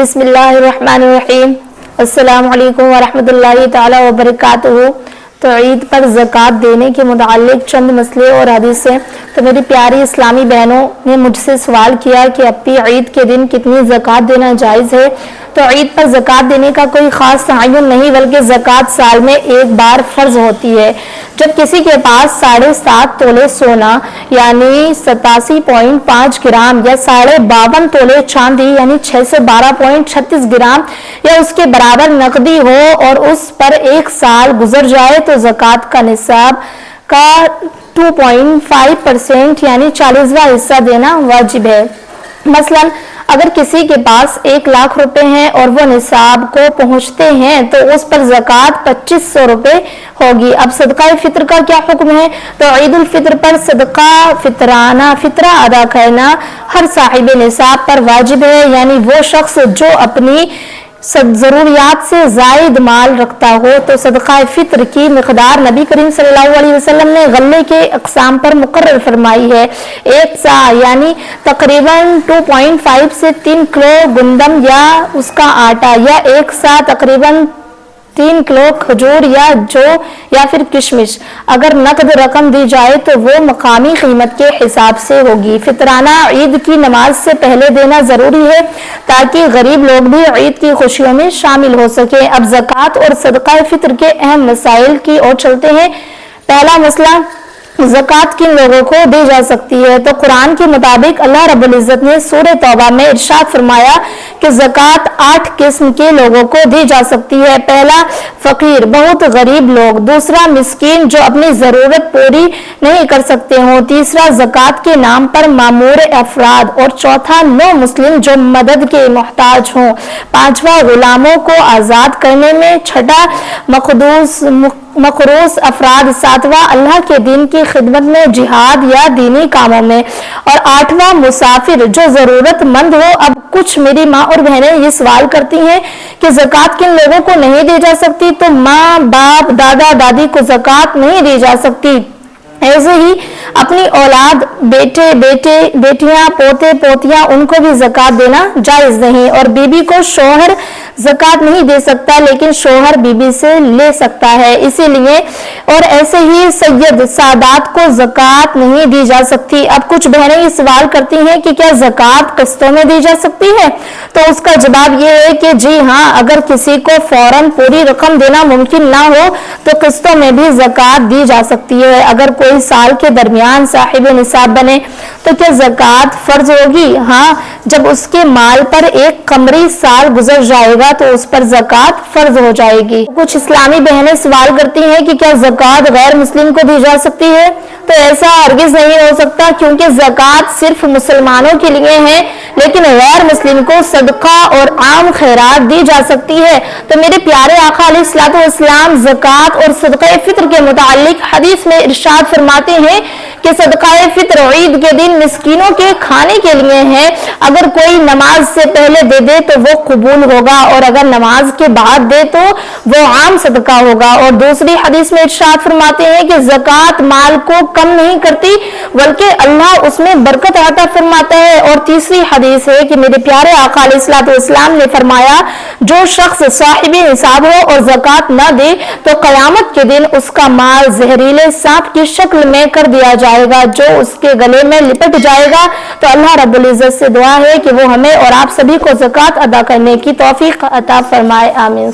بسم اللہ الرحمن الرحیم۔ السلام علیکم ورحمۃ اللہ تعالی وبرکاتہ۔ تو عید پر زکوٰۃ دینے کے متعلق چند مسئلے اور حدیثیں۔ تو میری پیاری اسلامی بہنوں نے مجھ سے سوال کیا کہ اپی عید کے دن کتنی زکوٰۃ دینا جائز ہے؟ تو عید پر زکوٰۃ دینے کا کوئی خاص تعین نہیں، بلکہ زکوٰۃ سال میں ایک بار فرض ہوتی ہے۔ جب کسی کے پاس 7.5 تولے سونا یعنی 87.5 گرام یا 52.5 تولے چاندی یعنی 6 سے 12.36 گرام یا اس کے برابر نقدی ہو اور اس پر ایک سال گزر جائے تو زکوٰۃ کا نصاب کا 2.5% یعنی 40واں حصہ دینا واجب ہے۔ مثلا اگر کسی کے پاس 1 لاکھ روپے ہیں اور وہ نصاب کو پہنچتے ہیں تو اس پر زکوٰۃ 2500 روپے ہوگی۔ اب صدقہ فطر کا کیا حکم ہے؟ تو عید الفطر پر صدقہ فطرہ ادا کرنا ہر صاحب نصاب پر واجب ہے، یعنی وہ شخص جو اپنی ضروریات سے زائد مال رکھتا ہو۔ تو صدقہ فطر کی مقدار نبی کریم صلی اللہ علیہ وسلم نے غلے کے اقسام پر مقرر فرمائی ہے۔ 1 سا یعنی تقریباً 2.5 سے 3 کلو گندم یا اس کا آٹا، یا 1 سا تقریباً 3 کلو کھجور یا جو یا پھر کشمش۔ اگر نقد رقم دی جائے تو وہ مقامی قیمت کے حساب سے ہوگی۔ فطرانہ عید کی نماز سے پہلے دینا ضروری ہے تاکہ غریب لوگ بھی عید کی خوشیوں میں شامل ہو سکیں۔ اب زکوٰۃ اور صدقہ فطر کے اہم مسائل کی اور چلتے ہیں۔ پہلا مسئلہ، زکوٰۃ کن لوگوں کو دی جا سکتی ہے؟ تو قرآن کے مطابق اللہ رب العزت نے سورہ توبہ میں ارشاد فرمایا کہ زکوٰۃ 8 قسم کے لوگوں کو دی جا سکتی ہے۔ پہلا، فقیر بہت غریب لوگ۔ دوسرا، مسکین جو اپنی ضرورت پوری نہیں کر سکتے ہوں۔ تیسرا، زکوٰۃ کے نام پر معمور افراد۔ اور چوتھا، نو مسلم جو مدد کے محتاج ہوں۔ پانچواں، غلاموں کو آزاد کرنے میں۔ چھٹا، مقروض افراد۔ ساتواں، اللہ کے دین کی خدمت میں، جہاد یا دینی کاموں میں۔ اور آٹھواں، مسافر جو ضرورت مند ہو۔ اب کچھ میری ماں اور بہنیں یہ سوال کرتی ہیں کہ زکوٰۃ کن لوگوں کو نہیں دی جا سکتی؟ تو ماں باپ دادا دادی کو زکوٰۃ نہیں دی جا سکتی۔ ایسے ہی اپنی اولاد، بیٹیاں پوتے پوتیاں، ان کو بھی زکوٰۃ دینا جائز نہیں۔ اور بیوی کو شوہر زکوٰۃ نہیں دے سکتا لیکن شوہر بیوی سے لے سکتا ہے، اسی لیے۔ اور ایسے ہی سید سادات کو زکوٰۃ نہیں دی جا سکتی۔ اب کچھ بہنیں یہ سوال کرتی ہیں کہ کیا زکوٰۃ قسطوں میں دی جا سکتی ہے؟ تو اس کا جواب یہ ہے کہ جی ہاں، اگر کسی کو فوراً پوری رقم دینا ممکن نہ ہو تو قسطوں میں بھی زکوٰۃ دی جا سکتی ہے۔ اگر کوئی سال کے درمیان صاحب نصاب بنے تو کیا زکوٰۃ فرض ہوگی؟ ہاں، جب اس کے مال پر ایک قمری سال گزر جائے گا تو اس پر زکوٰۃ فرض ہو جائے گی۔ کچھ اسلامی بہنیں سوال کرتی ہیں کہ کیا زکوٰۃ غیر مسلم کو دی جا سکتی ہے؟ تو ایسا ہرگز نہیں ہو سکتا، کیونکہ زکوٰۃ صرف مسلمانوں کے لیے ہے، لیکن غیر مسلم کو صدقہ اور عام خیرات دی جا سکتی ہے۔ تو میرے پیارے آقا علیہ الصلوۃ والسلام زکوٰۃ اور صدقہ فطر کے متعلق حدیث میں ارشاد فرماتے ہیں کہ صدقہ فطر عید کے دن مسکینوں کے کھانے کے لیے ہے۔ اگر کوئی نماز سے پہلے دے دے تو وہ قبول ہوگا، اور اگر نماز کے بعد دے تو وہ عام صدقہ ہوگا۔ اور دوسری حدیث میں ارشاد فرماتے ہیں کہ زکوٰۃ مال کو کم نہیں کرتی بلکہ اللہ اس میں برکت عطا فرماتا ہے۔ اور تیسری حدیث ہے کہ میرے پیارے آقا علیہ الصلوۃ والسلام نے فرمایا جو شخص صاحب نصاب ہو اور زکوٰۃ نہ دے تو قیامت کے دن اس کا مال زہریلے سانپ کی شکل میں کر دیا جائے گا جو اس کے گلے میں لپٹ جائے گا۔ تو اللہ رب العزت سے دعا ہے کہ وہ ہمیں اور آپ سبھی کو زکوٰۃ ادا کرنے کی توفیق عطا فرمائے، آمین۔